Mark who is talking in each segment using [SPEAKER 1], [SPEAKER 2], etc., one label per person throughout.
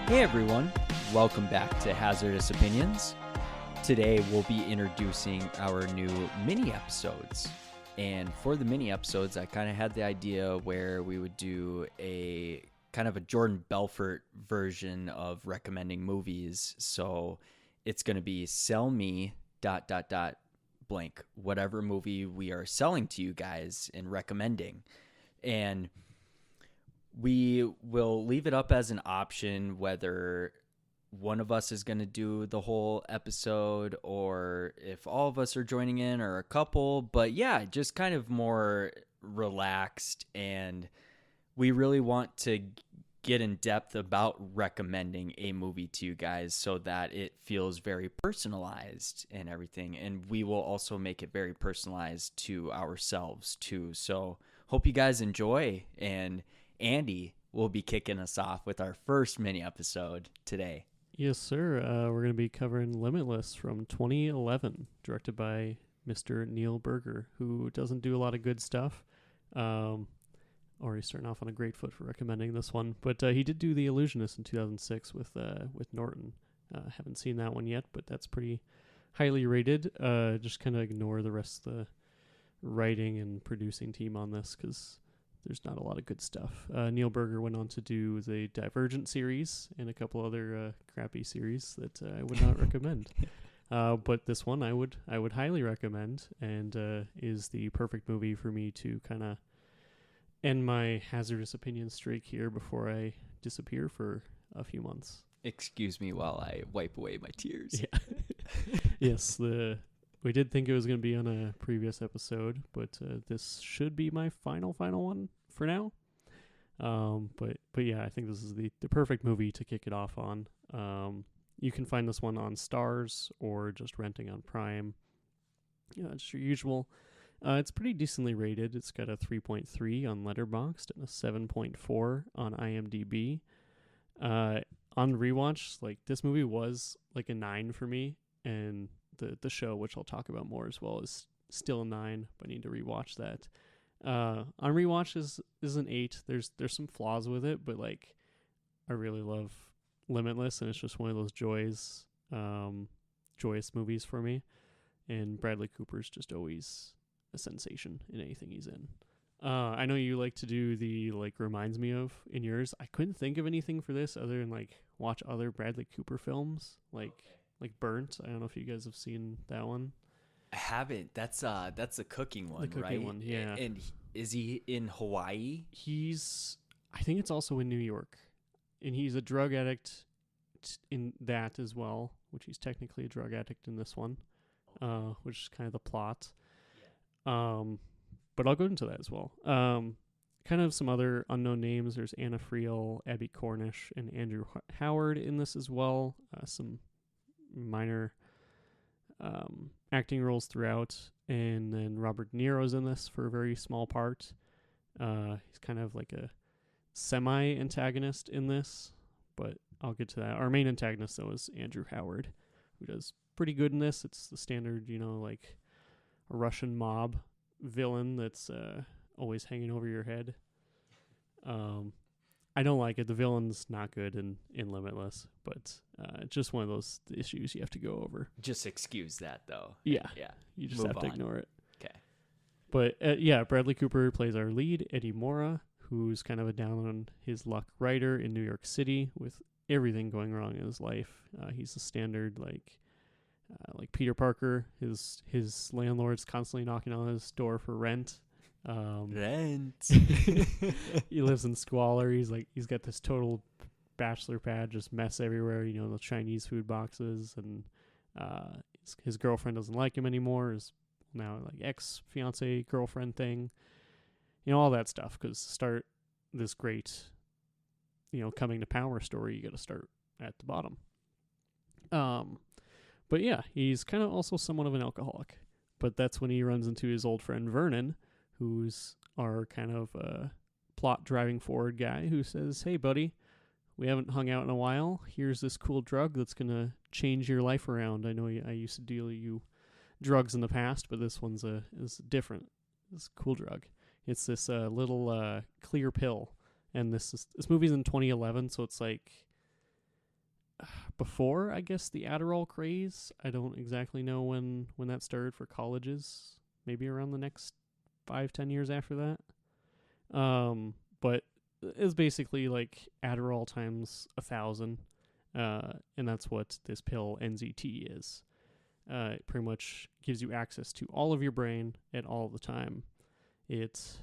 [SPEAKER 1] Hey everyone, welcome back to Hazardous Opinions. Today we'll be introducing our new mini episodes. And for the mini episodes, I kind of had the idea where we would do a kind of a Jordan Belfort version of recommending movies. So it's going to be sell me ... blank, whatever movie we are selling to you guys and recommending. And we will leave it up as an option whether one of us is going to do the whole episode or if all of us are joining in or a couple. But yeah, just kind of more relaxed. And we really want to get in depth about recommending a movie to you guys so that it feels very personalized and everything. And we will also make it very personalized to ourselves too. So hope you guys enjoy. And Andy will be kicking us off with our first mini episode today.
[SPEAKER 2] Yes, sir. We're going to be covering Limitless from 2011, directed by Mr. Neil Berger, who doesn't do a lot of good stuff. Already starting off on a great foot for recommending this one. But he did do The Illusionist in 2006 with Norton. Haven't seen that one yet, but that's pretty highly rated. Just kind of ignore the rest of the writing and producing team on this because there's not a lot of good stuff. Neil Berger went on to do the Divergent series and a couple other crappy series that I would not recommend. But this one I would highly recommend, and is the perfect movie for me to kind of end my hazardous opinion streak here before I disappear for a few months.
[SPEAKER 1] Excuse me while I wipe away my tears.
[SPEAKER 2] Yeah. Yes, we did think it was going to be on a previous episode, but this should be my final one for now. But yeah, I think this is the perfect movie to kick it off on. You can find this one on Stars or just renting on Prime. Yeah, just your usual. It's pretty decently rated. It's got a 3.3 on Letterboxd and a 7.4 on IMDb. On rewatch, like this movie was like a 9 for me, and the show, which I'll talk about more as well, is still a 9, but I need to rewatch that. On rewatch is an 8. There's some flaws with it, but like I really love Limitless, and it's just one of those joyous movies for me. And Bradley Cooper's just always a sensation in anything he's in. I know you like to do the like reminds me of in yours. I couldn't think of anything for this other than like watch other Bradley Cooper films like Burnt. I don't know if you guys have seen that one.
[SPEAKER 1] I haven't. That's a cooking one,
[SPEAKER 2] the cooking
[SPEAKER 1] right?
[SPEAKER 2] One, yeah.
[SPEAKER 1] And is he in Hawaii?
[SPEAKER 2] I think it's also in New York, and he's a drug addict in that as well, which he's technically a drug addict in this one, which is kind of the plot. Yeah. But I'll go into that as well. Kind of some other unknown names. There's Anna Friel, Abby Cornish, and Andrew Howard in this as well. Some minor acting roles throughout, and then Robert De Niro's in this for a very small part. He's kind of like a semi-antagonist in this, but I'll get to that. Our main antagonist, though, is Andrew Howard, who does pretty good in this. It's the standard, like a Russian mob villain that's always hanging over your head. I don't like it. The villain's not good in Limitless, but it's just one of those issues you have to go over.
[SPEAKER 1] Just excuse that, though.
[SPEAKER 2] Yeah.
[SPEAKER 1] Yeah.
[SPEAKER 2] You just have to ignore it.
[SPEAKER 1] Okay.
[SPEAKER 2] But yeah, Bradley Cooper plays our lead, Eddie Mora, who's kind of a down on his luck writer in New York City with everything going wrong in his life. He's a standard like Peter Parker. His landlord's constantly knocking on his door for rent.
[SPEAKER 1] Rent.
[SPEAKER 2] He lives in squalor. He's got this total bachelor pad, just mess everywhere. The Chinese food boxes, and his girlfriend doesn't like him anymore. His now like ex-fiance girlfriend thing. All that stuff. Because to start this great, coming to power story, you got to start at the bottom. But yeah, he's kind of also somewhat of an alcoholic. But that's when he runs into his old friend Vernon, who's our kind of plot driving forward guy, who says, "Hey, buddy, we haven't hung out in a while. Here's this cool drug that's going to change your life around. I know I used to deal you drugs in the past, but this one's is different. It's a cool drug. It's this little clear pill." And this movie's in 2011, so it's like before, I guess, the Adderall craze. I don't exactly know when that started for colleges. Maybe around the next 5-10 years after that. But it's basically like Adderall times 1,000, and that's what this pill NZT is. It pretty much gives you access to all of your brain at all the time. It's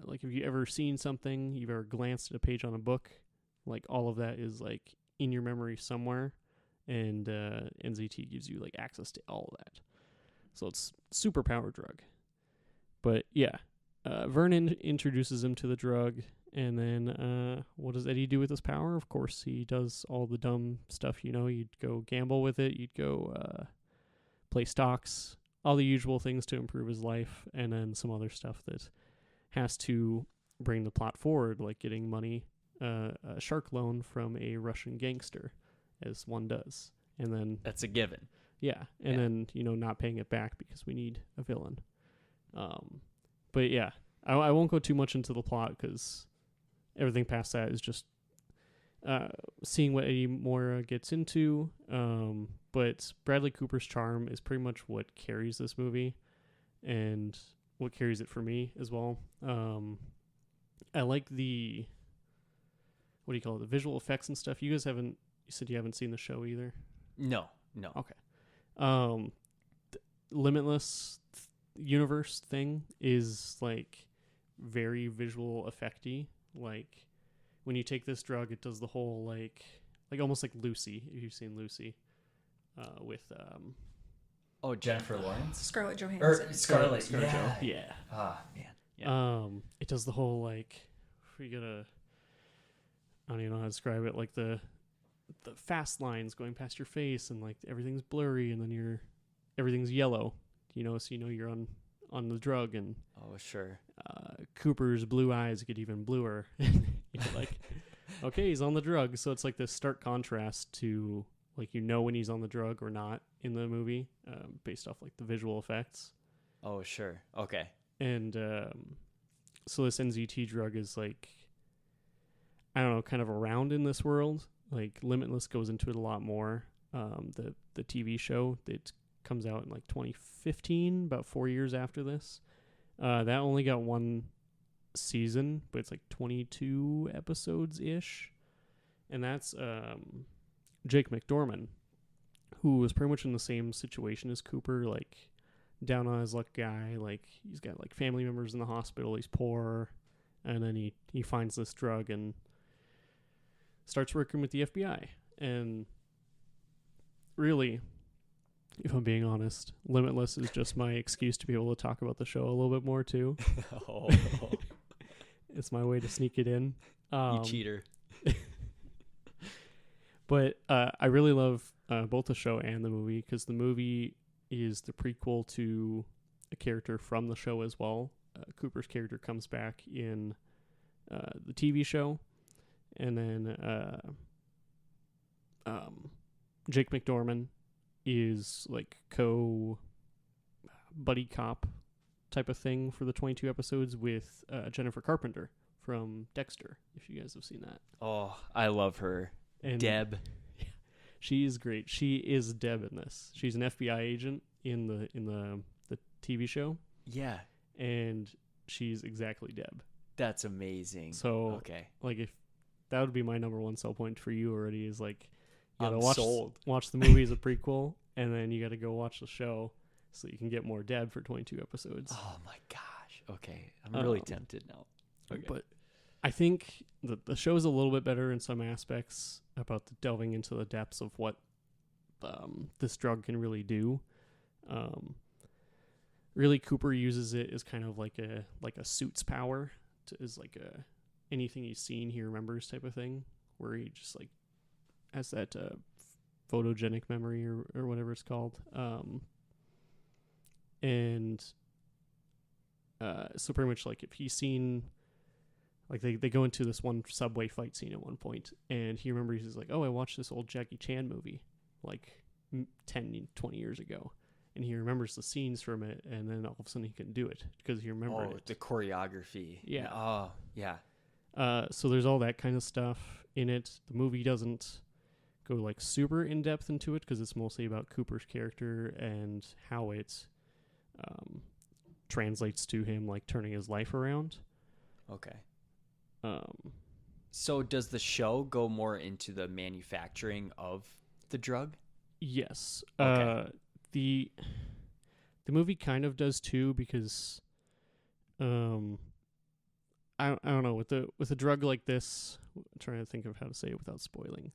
[SPEAKER 2] like if you ever seen something, you've ever glanced at a page on a book, like all of that is like in your memory somewhere, and NZT gives you like access to all of that. So it's super power drug. But yeah, Vernon introduces him to the drug, and then what does Eddie do with his power? Of course, he does all the dumb stuff. You'd go gamble with it, you'd go play stocks, all the usual things to improve his life, and then some other stuff that has to bring the plot forward, like getting money, a shark loan from a Russian gangster, as one does. And then
[SPEAKER 1] That's a given.
[SPEAKER 2] yeah, and then not paying it back because we need a villain. But yeah, I won't go too much into the plot because everything past that is just seeing what Eddie Moore gets into. But Bradley Cooper's charm is pretty much what carries this movie, and what carries it for me as well. I like the the visual effects and stuff. You said you haven't seen the show either?
[SPEAKER 1] No.
[SPEAKER 2] Okay. Limitless universe thing is like very visual effecty. Like when you take this drug, it does the whole like almost like Lucy, if you've seen Lucy, with
[SPEAKER 1] Jennifer Lawrence,
[SPEAKER 3] Scarlett Johansson.
[SPEAKER 1] Scarlett.
[SPEAKER 2] Yeah.
[SPEAKER 1] Ah, man. Yeah.
[SPEAKER 2] It does the whole like I don't even know how to describe it, like the fast lines going past your face, and like everything's blurry, and then everything's yellow, so you're on the drug. And
[SPEAKER 1] sure.
[SPEAKER 2] Cooper's blue eyes get even bluer. You're like, okay, he's on the drug. So it's like this stark contrast to like when he's on the drug or not in the movie, based off like the visual effects.
[SPEAKER 1] Oh sure. Okay.
[SPEAKER 2] And so this NZT drug is like, I don't know, kind of around in this world. Like Limitless goes into it a lot more. The TV show that comes out in like 2015, about 4 years after this. That only got one season, but it's like 22 episodes ish, and that's Jake McDorman, who was pretty much in the same situation as Cooper, like down on his luck guy. Like he's got like family members in the hospital, he's poor, and then he finds this drug and starts working with the FBI. And really, if I'm being honest, Limitless is just my excuse to be able to talk about the show a little bit more too. It's my way to sneak it in.
[SPEAKER 1] You cheater.
[SPEAKER 2] But I really love both the show and the movie, because the movie is the prequel to a character from the show as well. Cooper's character comes back in the TV show, and then Jake McDorman is like buddy cop type of thing for the 22 episodes with Jennifer Carpenter from Dexter, if you guys have seen that.
[SPEAKER 1] Oh, I love her. And Deb.
[SPEAKER 2] She is great. She is Deb in this. She's an FBI agent in the TV show.
[SPEAKER 1] Yeah. And
[SPEAKER 2] she's exactly Deb.
[SPEAKER 1] That's amazing.
[SPEAKER 2] So,
[SPEAKER 1] okay.
[SPEAKER 2] Like, if that would be my number one sell point for you already, is like, you gotta watch the movie as a prequel, and then you gotta go watch the show so you can get more Deb for 22 episodes.
[SPEAKER 1] Oh my gosh. Okay. I'm really tempted now. Okay.
[SPEAKER 2] But I think the show's a little bit better in some aspects about delving into the depths of what this drug can really do. Really, Cooper uses it as kind of like a suit's power, is like a anything he's seen he remembers type of thing, where he just like has that photogenic memory or whatever it's called. So pretty much like if he's seen, like they go into this one subway fight scene at one point, and he remembers, he's like, oh, I watched this old Jackie Chan movie like 10, 20 years ago. And he remembers the scenes from it, and then all of a sudden he can do it because he remembered it.
[SPEAKER 1] The choreography.
[SPEAKER 2] Yeah.
[SPEAKER 1] Oh, yeah.
[SPEAKER 2] So there's all that kind of stuff in it. The movie doesn't go like super in depth into it because it's mostly about Cooper's character and how it translates to him like turning his life around.
[SPEAKER 1] Okay.
[SPEAKER 2] Um,
[SPEAKER 1] So does the show go more into the manufacturing of the drug?
[SPEAKER 2] yes.
[SPEAKER 1] Okay.
[SPEAKER 2] The movie kind of does too because I don't know, with a drug like this, I'm trying to think of how to say it without spoiling.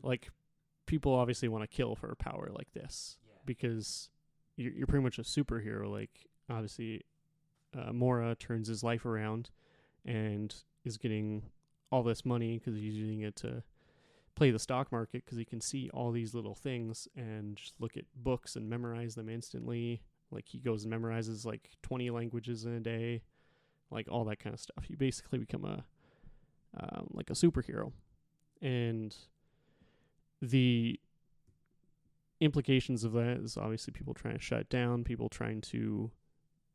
[SPEAKER 2] Like, people obviously want to kill for a power like this because you're pretty much a superhero. Like, obviously, Mora turns his life around and is getting all this money because he's using it to play the stock market because he can see all these little things and just look at books and memorize them instantly. Like, he goes and memorizes like 20 languages in a day, like all that kind of stuff. You basically become like a superhero. And the implications of that is obviously people trying to shut it down, people trying to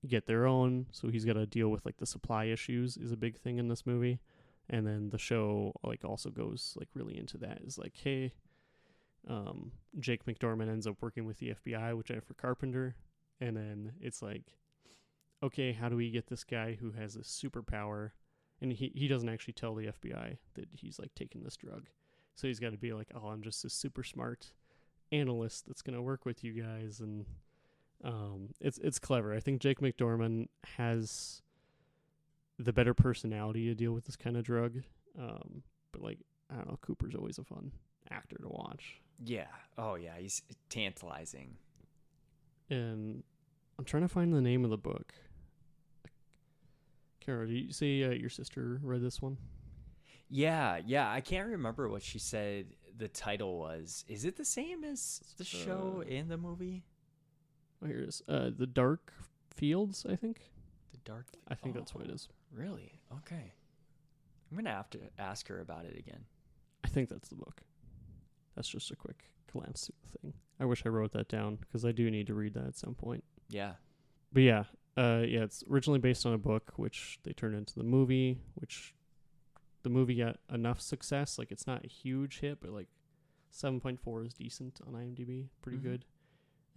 [SPEAKER 2] get their own. So he's got to deal with like the supply issues is a big thing in this movie. And then the show like also goes like really into that. Is like, hey, Jake McDormand ends up working with the FBI with Jennifer Carpenter, and then it's like, okay, how do we get this guy who has this superpower? And he doesn't actually tell the FBI that he's like taking this drug, so he's got to be like, oh, I'm just a super smart analyst that's gonna work with you guys, and it's clever. I think Jake McDormand has the better personality to deal with this kind of drug. But like, I don't know, Cooper's always a fun actor to watch.
[SPEAKER 1] Yeah. Oh, yeah. He's tantalizing.
[SPEAKER 2] And I'm trying to find the name of the book. Kara, did you say your sister read this one?
[SPEAKER 1] Yeah. Yeah. I can't remember what she said the title was. Is it the same as the show and the movie?
[SPEAKER 2] Oh, here it is. The Dark Fields, I think.
[SPEAKER 1] The Dark.
[SPEAKER 2] I think that's what it is.
[SPEAKER 1] Really? Okay. I'm going to have to ask her about it again.
[SPEAKER 2] I think that's the book. That's just a quick glance through the thing. I wish I wrote that down because I do need to read that at some point.
[SPEAKER 1] Yeah.
[SPEAKER 2] But yeah, it's originally based on a book, which they turned into the movie, which the movie got enough success. Like, it's not a huge hit, but like 7.4 is decent on IMDb. Pretty good.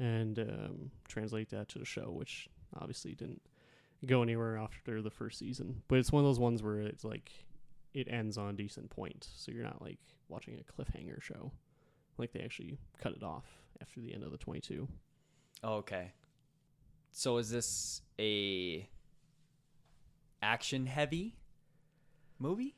[SPEAKER 2] And translate that to the show, which obviously didn't go anywhere after the first season. But it's one of those ones where it's like it ends on a decent point, so you're not like watching a cliffhanger show. Like, they actually cut it off after the end of the 22.
[SPEAKER 1] Oh, okay. So is this a action heavy movie?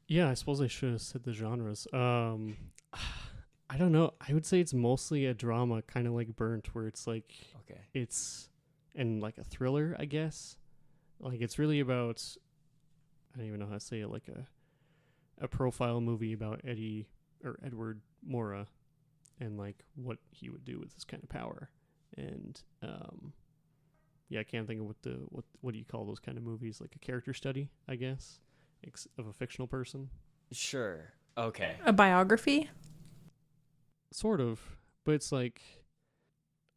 [SPEAKER 2] Yeah, I suppose I should have said the genres. I don't know. I would say it's mostly a drama, kind of like Burnt, where it's like,
[SPEAKER 1] okay,
[SPEAKER 2] it's, and like a thriller, I guess. Like, it's really about, I don't even know how to say it, like a profile movie about Edward Mora and like what he would do with this kind of power. And yeah, I can't think of what do you call those kind of movies? Like a character study, I guess, of a fictional person.
[SPEAKER 1] Sure. Okay.
[SPEAKER 3] A biography?
[SPEAKER 2] Sort of, but it's like,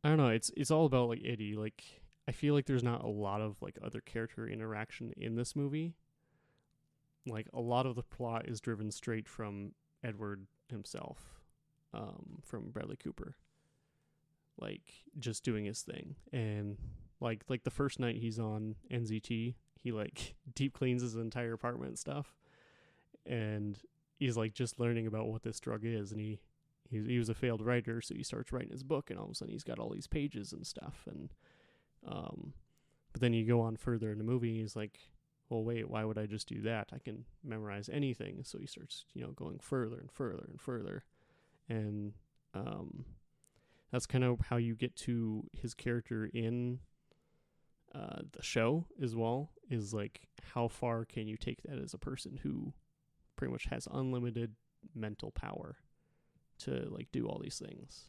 [SPEAKER 2] I don't know, it's all about like Eddie. Like, I feel like there's not a lot of like other character interaction in this movie. Like, a lot of the plot is driven straight from Edward himself, from Bradley Cooper. Like, just doing his thing. And like the first night he's on NZT, he like deep cleans his entire apartment and stuff. And he's like just learning about what this drug is, and he was a failed writer, so he starts writing his book, and all of a sudden he's got all these pages and stuff. And but then you go on further in the movie, he's like, well, wait, why would I just do that? I can memorize anything. So he starts, going further and further and further. And that's kind of how you get to his character in the show as well, is like, how far can you take that as a person who pretty much has unlimited mental power to like do all these things.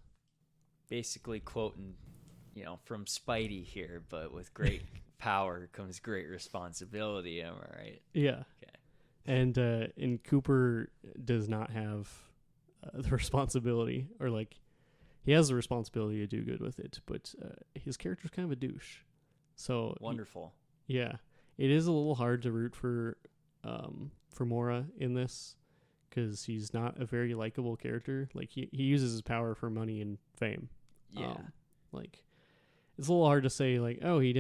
[SPEAKER 1] Basically quoting, from Spidey here, but with great power comes great responsibility. Am I right?
[SPEAKER 2] Yeah. Okay. And Cooper does not have the responsibility, or like, he has the responsibility to do good with it, but his character's kind of a douche. So
[SPEAKER 1] wonderful.
[SPEAKER 2] Yeah, it is a little hard to root for Mora in this, because he's not a very likable character. Like he uses his power for money and fame.
[SPEAKER 1] Yeah.
[SPEAKER 2] Like it's a little hard to say like, oh, he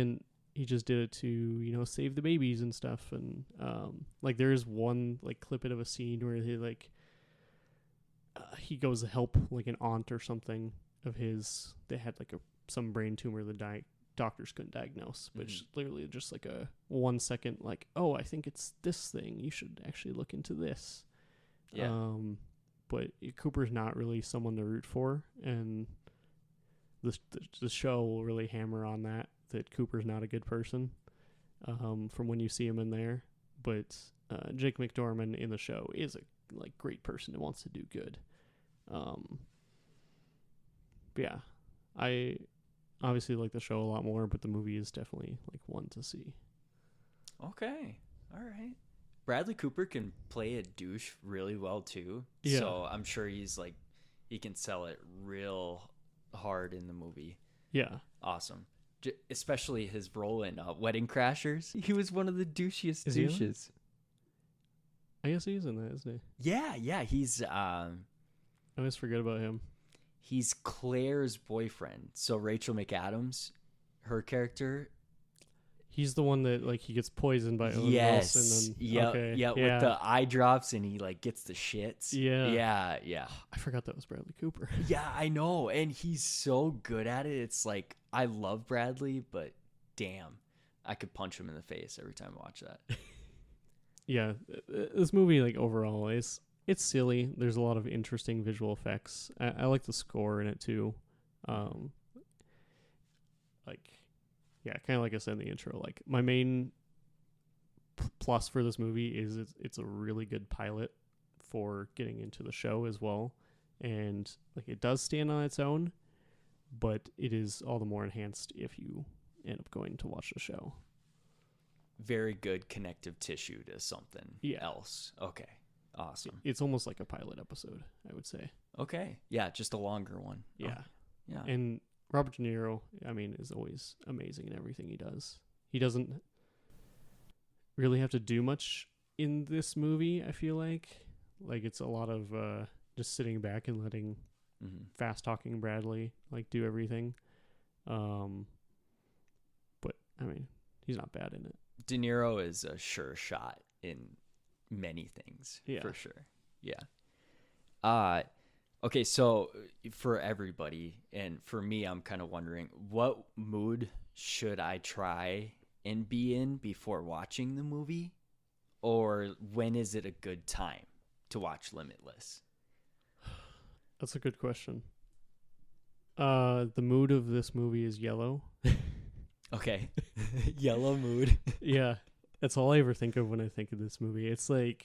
[SPEAKER 2] just did it to, you know, save the babies and stuff. And like there is one like clip of a scene where he like he goes to help like an aunt or something of his that had like some brain tumor the doctors couldn't diagnose, which literally just like a 1 second like, oh, I think it's this thing, you should actually look into this. But Cooper's not really someone to root for, and the show will really hammer on that Cooper's not a good person from when you see him in there. But Jake McDorman in the show is a like great person who wants to do good. But yeah, I obviously like the show a lot more, but the movie is definitely like one to see.
[SPEAKER 1] Okay, all right. Bradley Cooper can play a douche really well too.
[SPEAKER 2] Yeah.
[SPEAKER 1] So I'm sure he can sell it real hard in the movie.
[SPEAKER 2] Yeah.
[SPEAKER 1] Awesome. Especially his role in Wedding Crashers. He was one of the douchiest douches.
[SPEAKER 2] I guess he's in that, isn't he?
[SPEAKER 1] Yeah. He's
[SPEAKER 2] I always forget about him.
[SPEAKER 1] He's Claire's boyfriend. So Rachel McAdams, her character.
[SPEAKER 2] He's the one that like he gets poisoned by Owen Wilson.
[SPEAKER 1] With the eye drops and he like gets the shits. Yeah.
[SPEAKER 2] I forgot that was Bradley Cooper.
[SPEAKER 1] Yeah, I know, and he's so good at it. It's like I love Bradley, but damn, I could punch him in the face every time I watch that.
[SPEAKER 2] Yeah, this movie like overall it's silly. There's a lot of interesting visual effects. I like the score in it too. Yeah, kind of like I said in the intro, like my main plus for this movie is it's a really good pilot for getting into the show as well. And like it does stand on its own, but it is all the more enhanced if you end up going to watch the show.
[SPEAKER 1] Very good connective tissue to something else. Okay, awesome.
[SPEAKER 2] It's almost like a pilot episode, I would say.
[SPEAKER 1] Okay, yeah, just a longer one.
[SPEAKER 2] Yeah.
[SPEAKER 1] Yeah.
[SPEAKER 2] And Robert De Niro, I mean, is always amazing in everything he does. He doesn't really have to do much in this movie, I feel like. Like, it's a lot of just sitting back and letting fast-talking Bradley, like, do everything. But, I mean, he's not bad in it.
[SPEAKER 1] De Niro is a sure shot in many things, for sure. Yeah. Okay, so for everybody, and for me, I'm kind of wondering, what mood should I try and be in before watching the movie? Or when is it a good time to watch Limitless?
[SPEAKER 2] That's a good question. The mood of this movie is yellow.
[SPEAKER 1] Okay. Yellow mood.
[SPEAKER 2] Yeah. That's all I ever think of when I think of this movie. It's like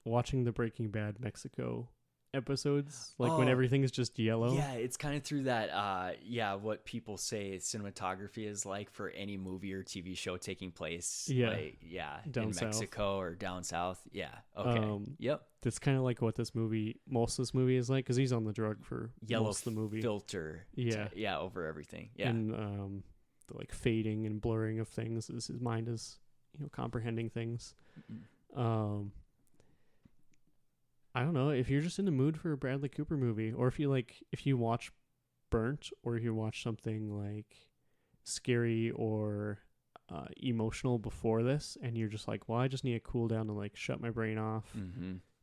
[SPEAKER 2] watching the Breaking Bad Mexico episodes, like when everything's just yellow.
[SPEAKER 1] Yeah, it's kind of through that what people say cinematography is like for any movie or TV show taking place down in
[SPEAKER 2] south.
[SPEAKER 1] Mexico or down south. Yeah. Okay. Yep.
[SPEAKER 2] That's kind of like what most of this movie is like, because he's on the drug for
[SPEAKER 1] yellow
[SPEAKER 2] most of the movie.
[SPEAKER 1] Filter. Over everything. Yeah.
[SPEAKER 2] And the like fading and blurring of things as his mind is, comprehending things. I don't know, if you're just in the mood for a Bradley Cooper movie, or if you watch Burnt, or if you watch something like scary or emotional before this, and you're just like, well, I just need to cool down and like shut my brain off.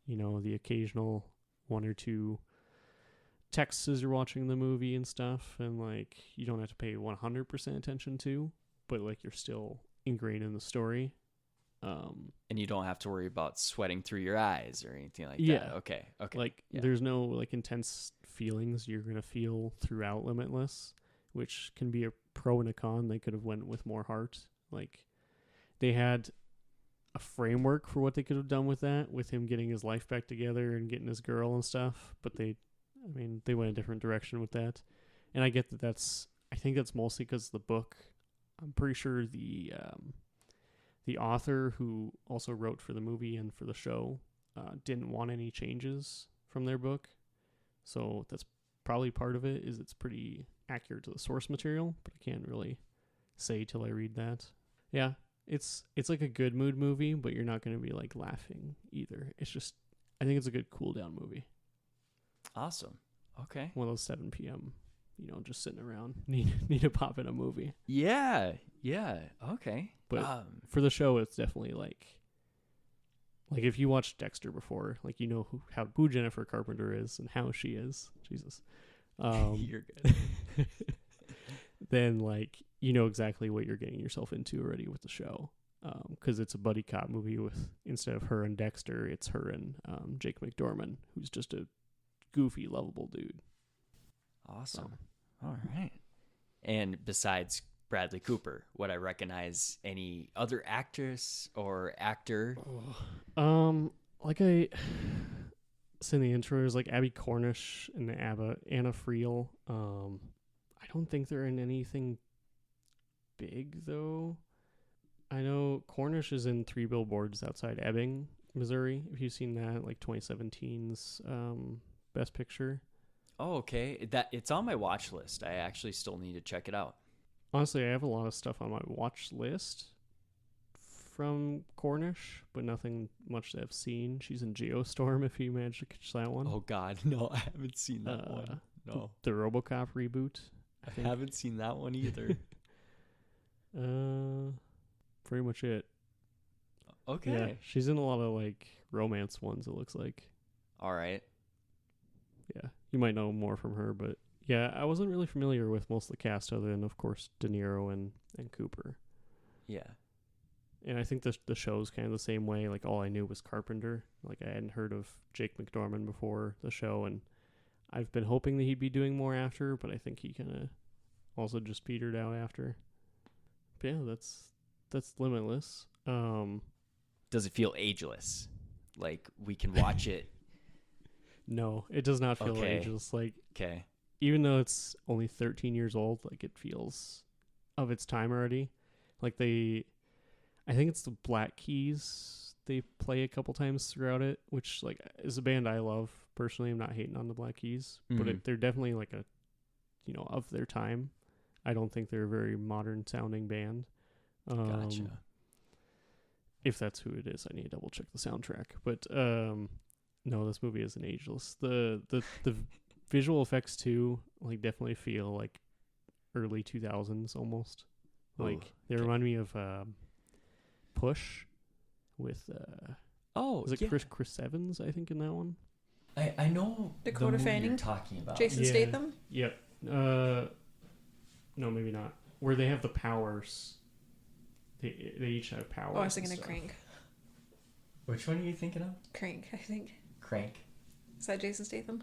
[SPEAKER 2] The occasional one or two texts as you're watching the movie and stuff, and like you don't have to pay 100% attention to, but like you're still ingrained in the story.
[SPEAKER 1] And you don't have to worry about sweating through your eyes or anything like that. Okay.
[SPEAKER 2] Like there's no like intense feelings you're gonna feel throughout Limitless, which can be a pro and a con. They could have went with more heart. Like they had a framework for what they could have done with that, with him getting his life back together and getting his girl and stuff. But they went a different direction with that. And I get that I think that's mostly because the book, I'm pretty sure the author who also wrote for the movie and for the show didn't want any changes from their book. So that's probably part of it, is it's pretty accurate to the source material, but I can't really say till I read that. Yeah, it's like a good mood movie, but you're not going to be like laughing either. It's just I think it's a good cool down movie.
[SPEAKER 1] Awesome. Okay.
[SPEAKER 2] One of those 7 p.m. Just sitting around, need to pop in a movie.
[SPEAKER 1] Yeah. Okay.
[SPEAKER 2] But for the show, it's definitely like if you watched Dexter before, like who Jennifer Carpenter is and how she is. Jesus.
[SPEAKER 1] You're good.
[SPEAKER 2] Then exactly what you're getting yourself into already with the show. Because it's a buddy cop movie with, instead of her and Dexter, it's her and Jake McDorman, who's just a goofy, lovable dude.
[SPEAKER 1] Awesome. All right. And besides Bradley Cooper, would I recognize any other actress or actor?
[SPEAKER 2] Like I said in the intro, there's like Abby Cornish and Anna Friel. I don't think they're in anything big though. I know Cornish is in 3 Billboards Outside Ebbing, Missouri. If you've seen that, like 2017's Best Picture.
[SPEAKER 1] Oh, okay. It's on my watch list. I actually still need to check it out.
[SPEAKER 2] Honestly, I have a lot of stuff on my watch list from Cornish, but nothing much that I've seen. She's in Geostorm, if you managed to catch that one.
[SPEAKER 1] Oh, God. No, I haven't seen that one. No.
[SPEAKER 2] The RoboCop reboot.
[SPEAKER 1] I haven't seen that one either.
[SPEAKER 2] Pretty much it.
[SPEAKER 1] Okay.
[SPEAKER 2] Yeah, she's in a lot of like romance ones, it looks like.
[SPEAKER 1] All right.
[SPEAKER 2] Yeah, you might know more from her, but yeah, I wasn't really familiar with most of the cast other than, of course, De Niro and Cooper.
[SPEAKER 1] Yeah.
[SPEAKER 2] And I think the show's kind of the same way. Like, all I knew was Carpenter. Like, I hadn't heard of Jake McDorman before the show, and I've been hoping that he'd be doing more after, but I think he kind of also just petered out after. But yeah, that's Limitless.
[SPEAKER 1] Does it feel ageless? Like, we can watch it?
[SPEAKER 2] No, it does not feel ageless. Like,
[SPEAKER 1] okay.
[SPEAKER 2] Even though it's only 13 years old, like, it feels of its time already. Like, I think it's the Black Keys they play a couple times throughout it, which, like, is a band I love personally. I'm not hating on the Black Keys, but they're definitely like a, of their time. I don't think they're a very modern sounding band.
[SPEAKER 1] Gotcha.
[SPEAKER 2] If that's who it is, I need to double check the soundtrack. But no, this movie isn't ageless. The visual effects too, like, definitely feel like early 2000s almost. Like, they remind me of Push with was it Chris Evans, I think, in that one.
[SPEAKER 1] I know
[SPEAKER 3] Dakota Fanning
[SPEAKER 1] you're talking about.
[SPEAKER 3] Jason Statham.
[SPEAKER 2] Yep. No, maybe not. Where they have the powers. They each have powers.
[SPEAKER 3] Oh, I was thinking of Crank.
[SPEAKER 1] Which one are you thinking of?
[SPEAKER 3] Crank, I think.
[SPEAKER 1] Crank.
[SPEAKER 3] Is that Jason Statham?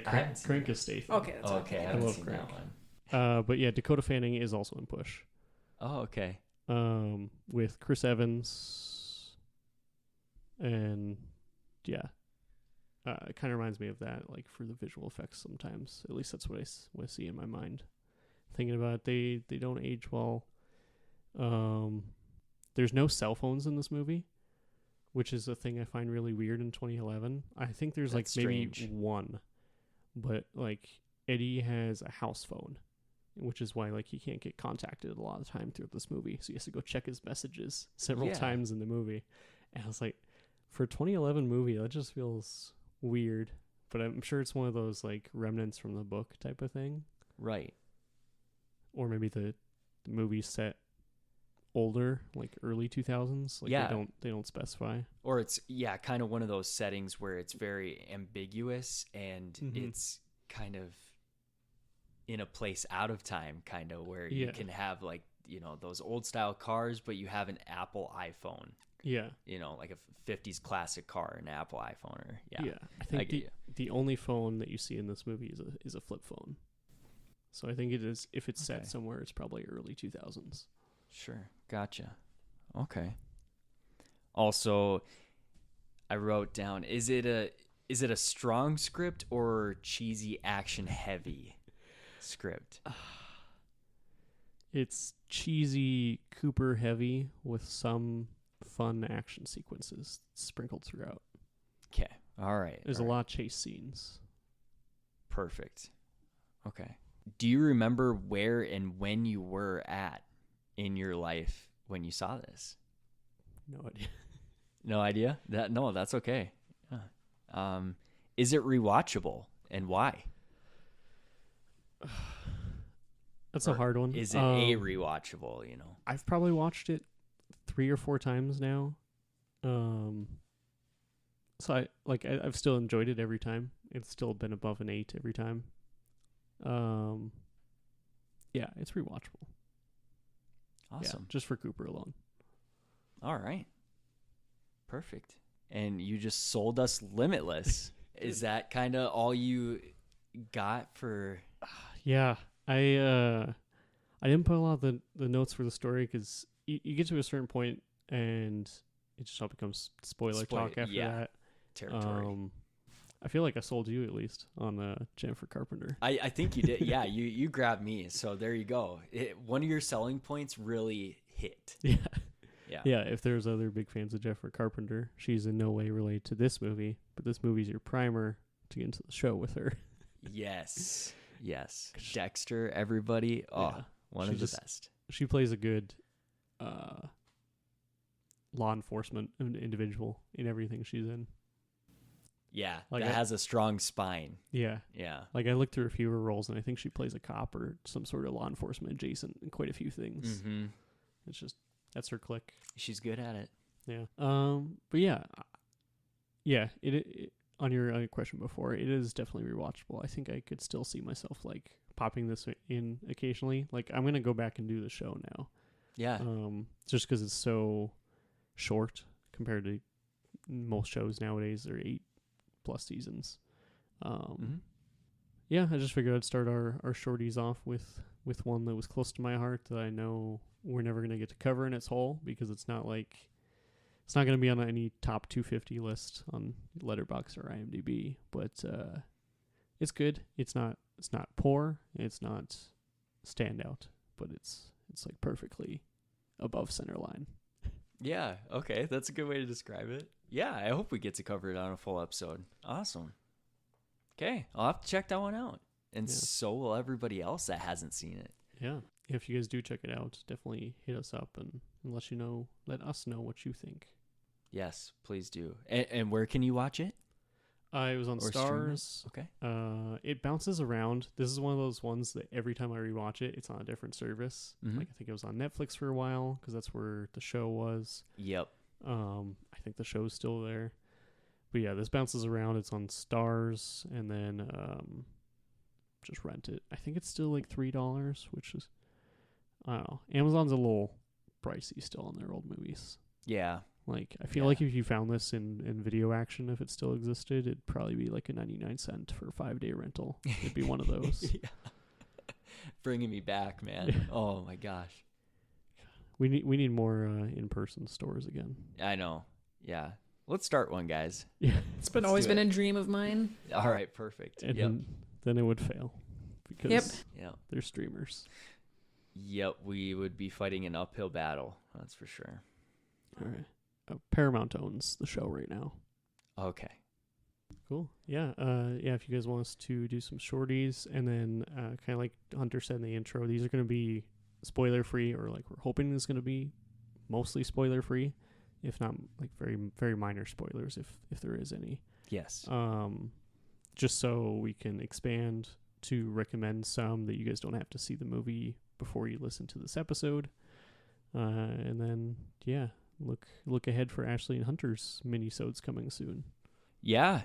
[SPEAKER 2] Crank is Statham.
[SPEAKER 3] Okay, that's
[SPEAKER 1] okay. I haven't seen that one.
[SPEAKER 2] But yeah, Dakota Fanning is also in Push.
[SPEAKER 1] Oh, okay.
[SPEAKER 2] With Chris Evans, and yeah, it kind of reminds me of that, like, for the visual effects sometimes. At least that's what I see in my mind. Thinking about it, they don't age well. There's no cell phones in this movie, which is a thing I find really weird in 2011. I think there's
[SPEAKER 1] That's
[SPEAKER 2] maybe
[SPEAKER 1] strange.
[SPEAKER 2] one, but like, Eddie has a house phone, which is why, like, he can't get contacted a lot of the time through this movie. So he has to go check his messages several times in the movie. And I was like, for a 2011 movie, that just feels weird. But I'm sure it's one of those, like, remnants from the book type of thing.
[SPEAKER 1] Right.
[SPEAKER 2] Or maybe the movie set older, like early 2000s. Like, they don't specify.
[SPEAKER 1] Or it's kind of one of those settings where it's very ambiguous and it's kind of in a place out of time, kind of, where you can have, like, those old style cars, but you have an Apple iPhone.
[SPEAKER 2] Yeah.
[SPEAKER 1] Like a 50s classic car, an Apple iPhone. Or
[SPEAKER 2] I think the only phone that you see in this movie is a flip phone. So I think it is, if it's set somewhere, it's probably early 2000s.
[SPEAKER 1] Sure. Gotcha. Okay. Also, I wrote down, is it a strong script or cheesy action heavy script?
[SPEAKER 2] It's cheesy Cooper heavy with some fun action sequences sprinkled throughout.
[SPEAKER 1] Okay. All right.
[SPEAKER 2] There's a lot of chase scenes.
[SPEAKER 1] Perfect. Okay. Do you remember where and when you were at in your life when you saw this?
[SPEAKER 2] No idea.
[SPEAKER 1] No idea? That's okay. Yeah. Is it rewatchable, and why?
[SPEAKER 2] That's a hard one.
[SPEAKER 1] Is it a rewatchable?
[SPEAKER 2] I've probably watched it 3 or 4 times now. So I've still enjoyed it every time. It's still been above an 8 every time. Yeah, it's rewatchable.
[SPEAKER 1] Awesome.
[SPEAKER 2] Yeah, just for Cooper alone.
[SPEAKER 1] All right. Perfect. And you just sold us Limitless. Is that kind of all you got for?
[SPEAKER 2] Yeah, I didn't put a lot of the notes for the story because you get to a certain point and it just all becomes spoiler talk after that.
[SPEAKER 1] Territory.
[SPEAKER 2] I feel like I sold you at least on Jennifer Carpenter.
[SPEAKER 1] I think you did. Yeah, you grabbed me. So there you go. One of your selling points really hit.
[SPEAKER 2] Yeah.
[SPEAKER 1] Yeah.
[SPEAKER 2] Yeah, if there's other big fans of Jennifer Carpenter, she's in no way related to this movie, but this movie's your primer to get into the show with her.
[SPEAKER 1] Yes. Dexter, everybody. Oh,
[SPEAKER 2] Yeah.
[SPEAKER 1] one of the best.
[SPEAKER 2] She plays a good law enforcement individual in everything she's in.
[SPEAKER 1] Yeah,
[SPEAKER 2] Like
[SPEAKER 1] that has a strong spine.
[SPEAKER 2] Yeah.
[SPEAKER 1] Yeah.
[SPEAKER 2] Like I looked through a few of her roles, and I think she plays a cop or some sort of law enforcement adjacent in quite a few things.
[SPEAKER 1] Mm-hmm.
[SPEAKER 2] It's just, that's her click.
[SPEAKER 1] She's good at it.
[SPEAKER 2] Yeah. But yeah, it on your question before, it is definitely rewatchable. I think I could still see myself like popping this in occasionally. Like I'm gonna go back and do the show now.
[SPEAKER 1] Yeah.
[SPEAKER 2] Just because it's so short compared to most shows nowadays. They're 8+ seasons. Yeah, I just figured I'd start our shorties off with one that was close to my heart that I know we're never gonna get to cover in its whole because it's not going to be on any top 250 list on Letterboxd or IMDb, but it's good. It's not poor. It's not standout, but it's like perfectly above center line.
[SPEAKER 1] Yeah. Okay. That's a good way to describe it. Yeah. I hope we get to cover it on a full episode. Awesome. Okay. I'll have to check that one out. And so will everybody else that hasn't seen it.
[SPEAKER 2] Yeah. If you guys do check it out, definitely hit us up and let us know what you think.
[SPEAKER 1] Yes, please do. And where can you watch it?
[SPEAKER 2] It was on Stars.
[SPEAKER 1] Okay.
[SPEAKER 2] It bounces around. This is one of those ones that every time I rewatch it, it's on a different service.
[SPEAKER 1] Mm-hmm.
[SPEAKER 2] Like I think it was on Netflix for a while because that's where the show was.
[SPEAKER 1] Yep.
[SPEAKER 2] I think the show's still there. But yeah, this bounces around. It's on Stars, and then just rent it. I think it's still like $3, which is, I don't know. Amazon's a little pricey still on their old movies.
[SPEAKER 1] Yeah.
[SPEAKER 2] Like I feel like if you found this in Video Action, if it still existed, it'd probably be like a 99-cent for a 5-day rental. It'd be one of those.
[SPEAKER 1] Yeah. Bringing me back, man.
[SPEAKER 2] Yeah.
[SPEAKER 1] Oh my gosh.
[SPEAKER 2] We need more in-person stores again.
[SPEAKER 1] I know. Yeah. Let's start one, guys.
[SPEAKER 2] Yeah.
[SPEAKER 3] It's always been a dream of mine.
[SPEAKER 1] All right. Perfect.
[SPEAKER 2] And then it would fail because they're streamers.
[SPEAKER 1] Yep. We would be fighting an uphill battle. That's for sure.
[SPEAKER 2] All right. Paramount owns the show right now.
[SPEAKER 1] Okay.
[SPEAKER 2] Cool. Yeah. If you guys want us to do some shorties, and then kind of like Hunter said in the intro, these are going to be spoiler free, or like we're hoping it's going to be mostly spoiler free, if not like very, very minor spoilers, if there is any.
[SPEAKER 1] Yes.
[SPEAKER 2] Just so we can expand to recommend some that you guys don't have to see the movie before you listen to this episode. And then look ahead for Ashlee and Hunter's mini-sodes coming soon.
[SPEAKER 1] Yeah.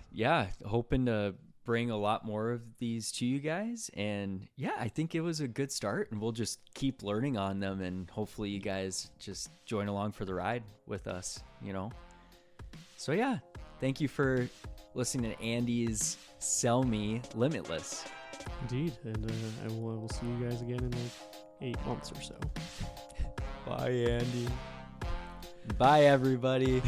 [SPEAKER 1] Hoping to bring a lot more of these to you guys. And yeah, I think it was a good start, and we'll just keep learning on them, and hopefully you guys just join along for the ride with us, So yeah, thank you for listening to Andy's Sell Me Limitless.
[SPEAKER 2] Indeed. And I will see you guys again in like 8 months or so.
[SPEAKER 1] Bye, Andy. Bye, everybody.